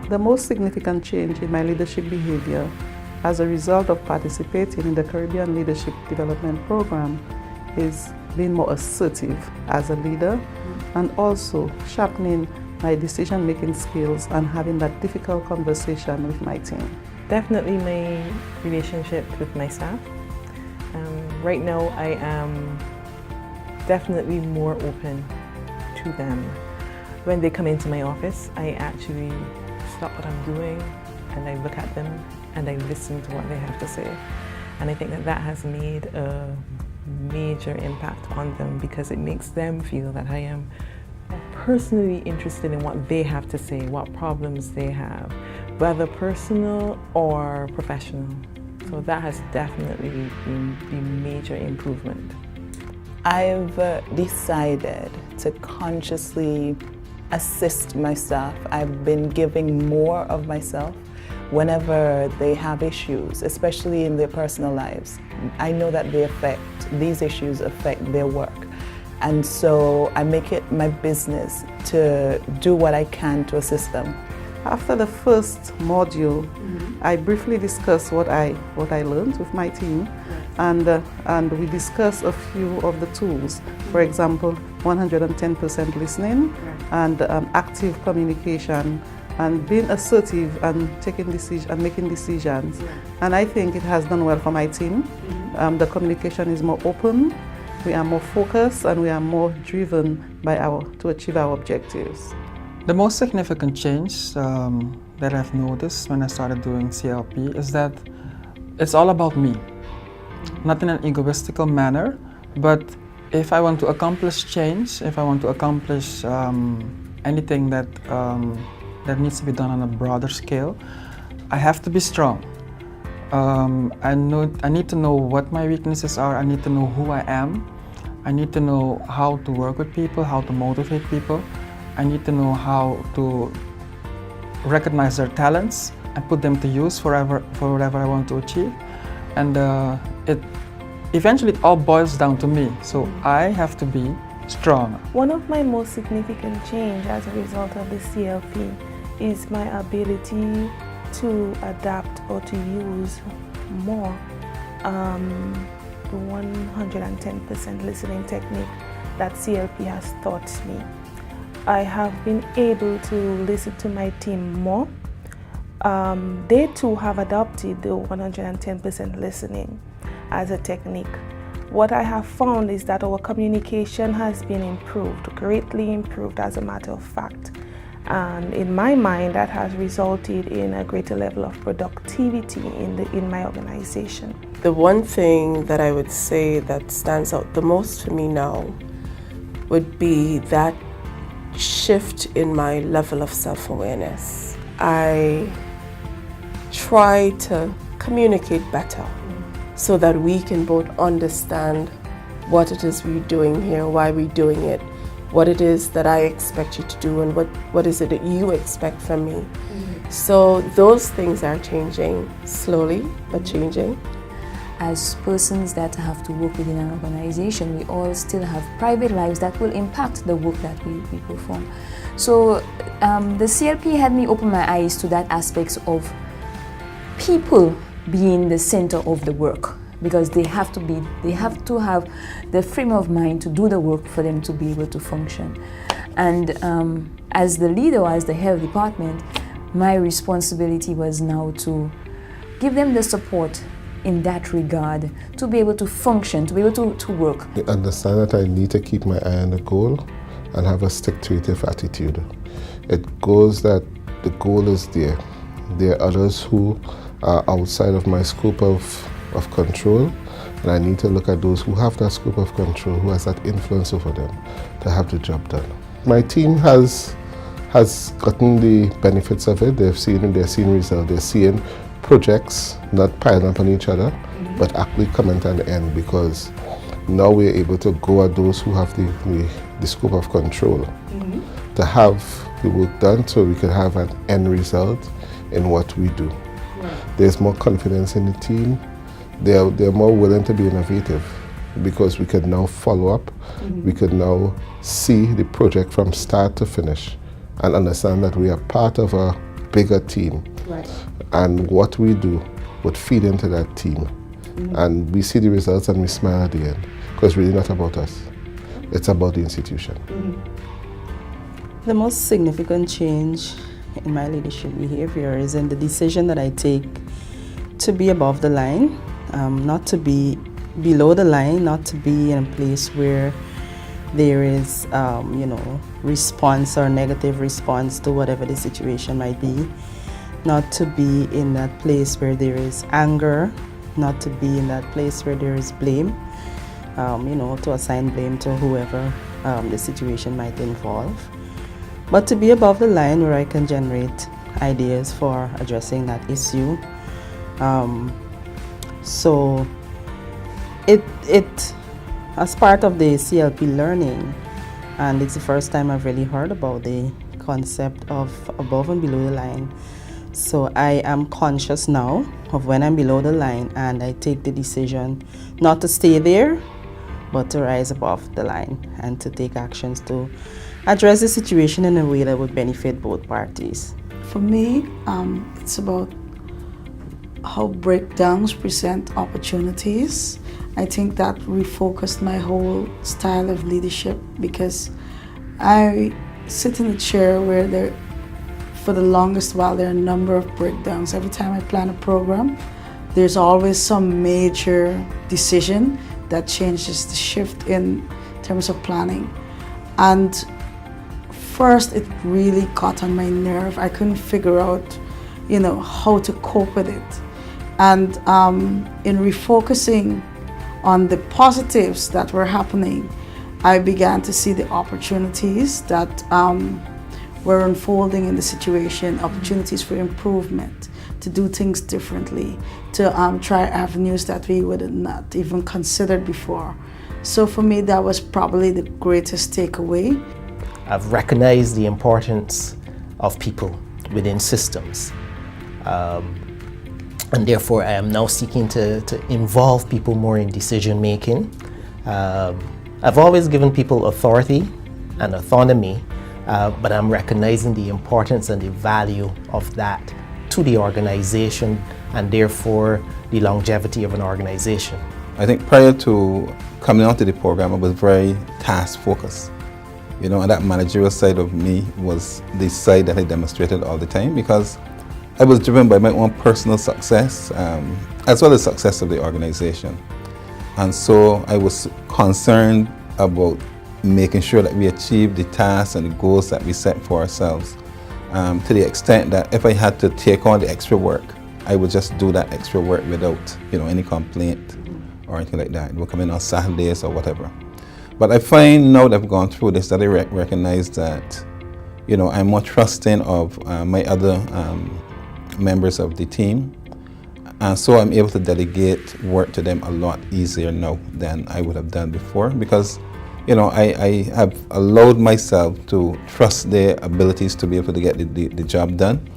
The most significant change in my leadership behavior as a result of participating in the Caribbean Leadership Development Program is being more assertive as a leader and also sharpening my decision-making skills and having that difficult conversation with my team. Definitely my relationship with my staff. Right now I am definitely more open to them. When they come into my office, I actually stop what I'm doing and I look at them and I listen to what they have to say. And I think that that has made a major impact on them because it makes them feel that I am personally interested in what they have to say, what problems they have, whether personal or professional. So that has definitely been the major improvement. I've decided to consciously assist my staff. I've been giving more of myself whenever they have issues, especially in their personal lives. I know that these issues affect their work. And so I make it my business to do what I can to assist them. After the first module, I briefly discussed what I learned with my team, and we discussed a few of the tools. For example, 110% listening, and active communication, and being assertive and making decisions. And I think it has done well for my team. The communication is more open, we are more focused, and we are more driven to achieve our objectives. The most significant change that I've noticed when I started doing CLP is that it's all about me. Not in an egoistical manner, but if I want to accomplish change, if I want to accomplish anything that needs to be done on a broader scale, I have to be strong. I need to know what my weaknesses are, I need to know who I am, I need to know how to work with people, how to motivate people. I need to know how to recognize their talents and put them to use for whatever I want to achieve. And eventually it all boils down to me, so I have to be strong. One of my most significant change as a result of the CLP is my ability to adapt or to use more the 110% listening technique that CLP has taught me. I have been able to listen to my team more. They too have adopted the 110% listening as a technique. What I have found is that our communication has been improved, greatly improved as a matter of fact. And in my mind, that has resulted in a greater level of productivity in my organization. The one thing that I would say that stands out the most for me now would be that shift in my level of self-awareness. I try to communicate better so that we can both understand what it is we're doing here, why we're doing it, what it is that I expect you to do, and what is it that you expect from me. So those things are changing slowly, but changing. As persons that have to work within an organization, we all still have private lives that will impact the work that we perform. So the CLP had me open my eyes to that aspect of people being the center of the work, because they have to have the frame of mind to do the work for them to be able to function. And as the leader, as the head of the department, my responsibility was now to give them the support in that regard, to be able to function, to be able to work. I understand that I need to keep my eye on the goal and have a stick-to-it attitude. It goes that the goal is there. There are others who are outside of my scope of control, and I need to look at those who have that scope of control, who has that influence over them to have the job done. My team has gotten the benefits of it. They're seeing results. They're seeing projects not piling up on each other, but actually coming to an end, because now we're able to go at those who have the scope of control to have the work done, so we can have an end result in what we do. There's more confidence in the team. They're more willing to be innovative, because we can now follow up. We can now see the project from start to finish and understand that we are part of a bigger team. Right. And what we do would feed into that team. And we see the results and we smile at the end. Because it's really not about us. It's about the institution. The most significant change in my leadership behavior is in the decision that I take to be above the line, not to be below the line, not to be in a place where there is, response or negative response to whatever the situation might be, not to be in that place where there is anger, not to be in that place where there is blame, to assign blame to whoever the situation might involve, but to be above the line where I can generate ideas for addressing that issue. So it as part of the CLP learning, and it's the first time I've really heard about the concept of above and below the line. So I am conscious now of when I'm below the line, and I take the decision not to stay there, but to rise above the line and to take actions to address the situation in a way that would benefit both parties. For me, it's about how breakdowns present opportunities. I think that refocused my whole style of leadership, because I sit in a chair where for the longest while there are a number of breakdowns. Every time I plan a program, there's always some major decision that changes the shift in terms of planning. And first, it really got on my nerve. I couldn't figure out, how to cope with it. And in refocusing on the positives that were happening, I began to see the opportunities that were unfolding in the situation, opportunities for improvement, to do things differently, to try avenues that we would have not even considered before. So for me, that was probably the greatest takeaway. I've recognized the importance of people within systems. And therefore, I am now seeking to involve people more in decision making. I've always given people authority and autonomy, but I'm recognizing the importance and the value of that to the organization, and therefore the longevity of an organization. I think prior to coming onto the program, I was very task focused. And that managerial side of me was the side that I demonstrated all the time, because I was driven by my own personal success, as well as success of the organization. And so I was concerned about making sure that we achieve the tasks and the goals that we set for ourselves, to the extent that if I had to take on the extra work, I would just do that extra work without any complaint or anything like that. It would come in on Saturdays or whatever. But I find now that I've gone through this that I recognize that I'm more trusting of my other members of the team, and so I'm able to delegate work to them a lot easier now than I would have done before, because I have allowed myself to trust their abilities to be able to get the job done.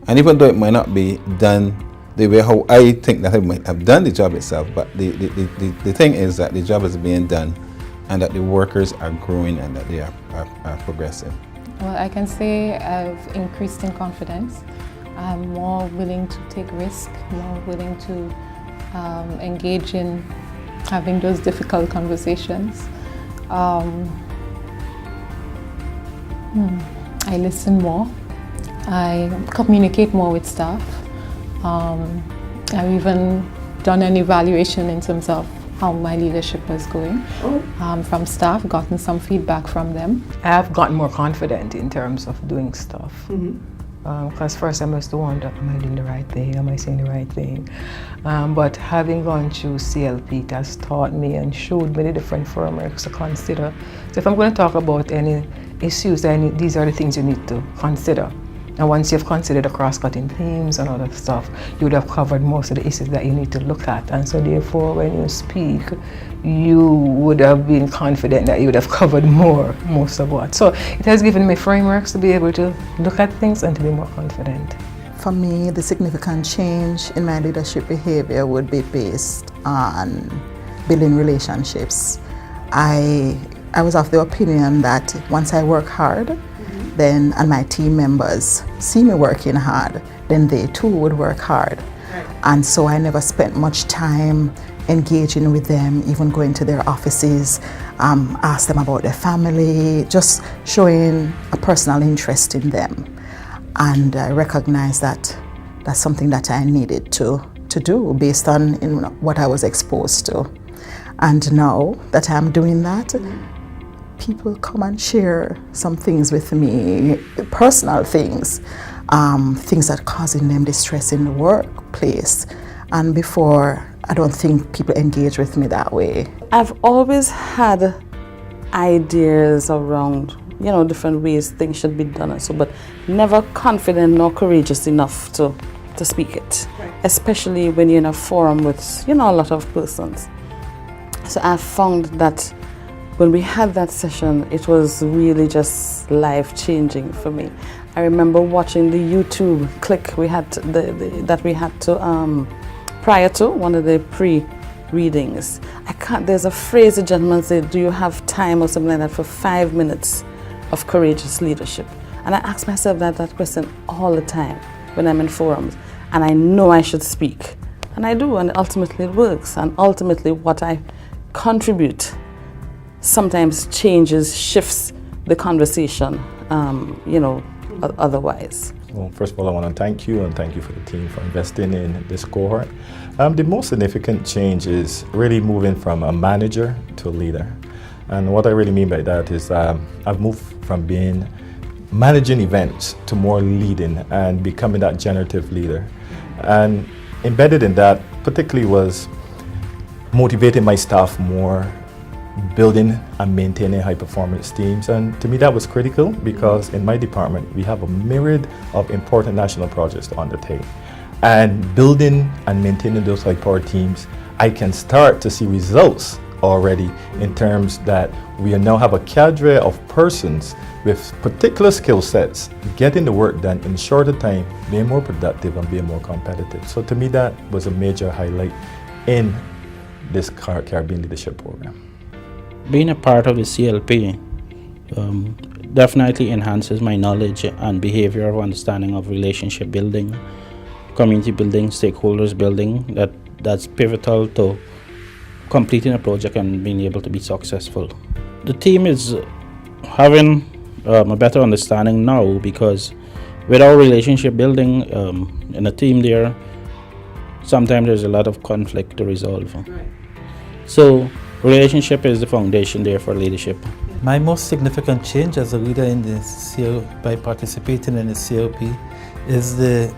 And even though it might not be done the way how I think that I might have done the job itself, but the thing is that the job is being done, and that the workers are growing and that they are progressing. Well, I can say I've increased in confidence. I'm more willing to take risks, more willing to engage in having those difficult conversations. I listen more. I communicate more with staff. I've even done an evaluation in terms of how my leadership was going from staff, gotten some feedback from them. I've gotten more confident in terms of doing stuff. Because first I must wonder, am I doing the right thing? Am I saying the right thing? But having gone through CLP, it has taught me and showed me the different frameworks to consider. So if I'm going to talk about any issues, these are the things you need to consider. And once you've considered the cross-cutting themes and other stuff, you would have covered most of the issues that you need to look at. And so therefore, when you speak, you would have been confident that you would have covered most of what. So it has given me frameworks to be able to look at things and to be more confident. For me, the significant change in my leadership behavior would be based on building relationships. I was of the opinion that once I work hard, then and my team members see me working hard, then they too would work hard. And so I never spent much time engaging with them, even going to their offices, ask them about their family, just showing a personal interest in them. And I recognized that that's something that I needed to do based on what I was exposed to. And now that I'm doing that, people come and share some things with me, personal things, things that are causing them distress in the workplace. And before, I don't think people engage with me that way. I've always had ideas around, different ways things should be done and so, but never confident nor courageous enough to speak it, especially when you're in a forum with, a lot of persons. So I found that when we had that session, it was really just life-changing for me. I remember watching the YouTube clip we had prior to one of the pre-readings. There's a phrase a gentleman said, do you have time or something like that for 5 minutes of courageous leadership? And I ask myself that question all the time when I'm in forums. And I know I should speak. And I do, and ultimately it works. And ultimately what I contribute sometimes shifts the conversation, otherwise. Well, first of all, I want to thank you and thank you for the team for investing in this cohort. The most significant change is really moving from a manager to a leader. And what I really mean by that is I've moved from being managing events to more leading and becoming that generative leader. And embedded in that particularly was motivating my staff more, building and maintaining high performance teams. And to me that was critical because in my department we have a myriad of important national projects to undertake. And building and maintaining those high power teams, I can start to see results already in terms that we now have a cadre of persons with particular skill sets, getting the work done in shorter time, being more productive and being more competitive. So to me that was a major highlight in this Caribbean Leadership Program. Being a part of the CLP definitely enhances my knowledge and behavioral understanding of relationship building, community building, stakeholders building, that's pivotal to completing a project and being able to be successful. The team is having a better understanding now because without relationship building in a team there, sometimes there's a lot of conflict to resolve. Right. So relationship is the foundation there for leadership. My most significant change as a leader in the by participating in the CLP is the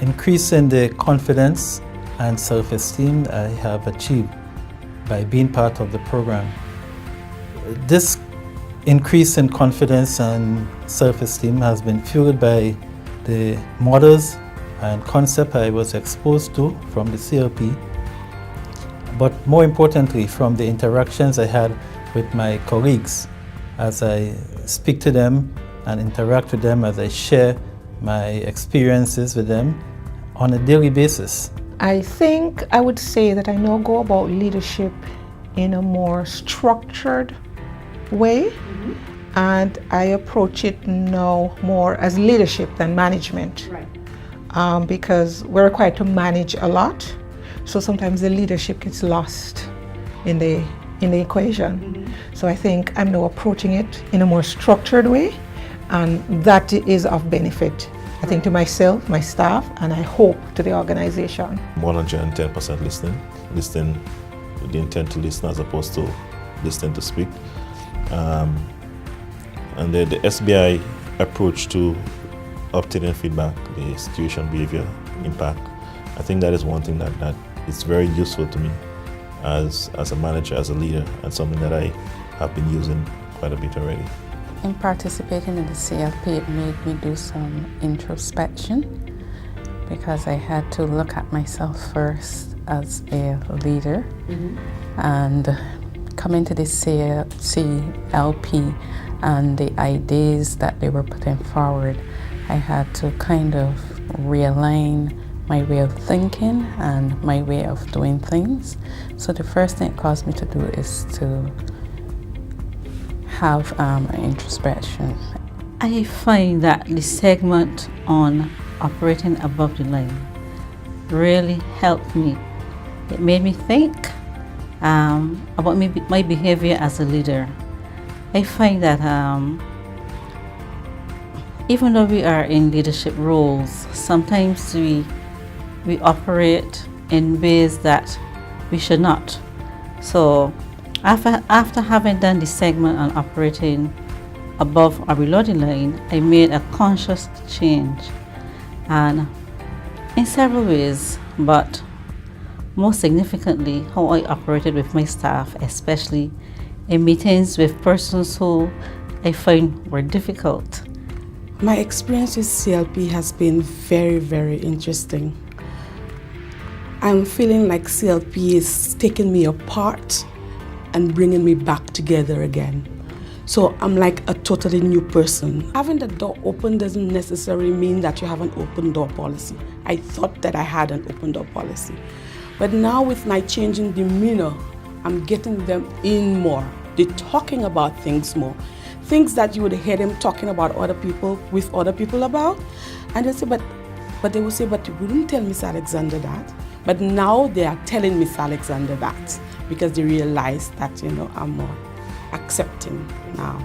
increase in the confidence and self-esteem I have achieved by being part of the program. This increase in confidence and self-esteem has been fueled by the models and concept I was exposed to from the CLP, but more importantly from the interactions I had with my colleagues as I speak to them and interact with them, as I share my experiences with them on a daily basis. I think I would say that I now go about leadership in a more structured way, and I approach it now more as leadership than management. Right. Because we're required to manage a lot, so sometimes the leadership gets lost in the equation. So I think I'm now approaching it in a more structured way, and that is of benefit, I think, to myself, my staff, and I hope to the organization. 110% listening with the intent to listen as opposed to listening to speak. And the SBI approach to obtaining feedback, the situation, behavior, impact, I think that is one thing that is very useful to me as a manager, as a leader, and something that I have been using quite a bit already. In participating in the CLP, it made me do some introspection because I had to look at myself first as a leader. And coming to the CLP and the ideas that they were putting forward, I had to kind of realign my way of thinking and my way of doing things. So the first thing it caused me to do is to have an introspection. I find that the segment on operating above the line really helped me. It made me think about my behavior as a leader. I find that even though we are in leadership roles, sometimes we operate in ways that we should not. So after having done the segment on operating above or below the line, I made a conscious change, and in several ways, but most significantly, how I operated with my staff, especially in meetings with persons who I find were difficult. My experience with CLP has been very, very interesting. I'm feeling like CLP is taking me apart and bringing me back together again. So I'm like a totally new person. Having the door open doesn't necessarily mean that you have an open door policy. I thought that I had an open door policy. But now with my changing demeanor, I'm getting them in more. They're talking about things more. Things that you would hear them talking about other people, with other people about. And they say, but they will say, but you wouldn't tell Miss Alexander that. But now they are telling Miss Alexander that because they realize that, I'm more accepting now.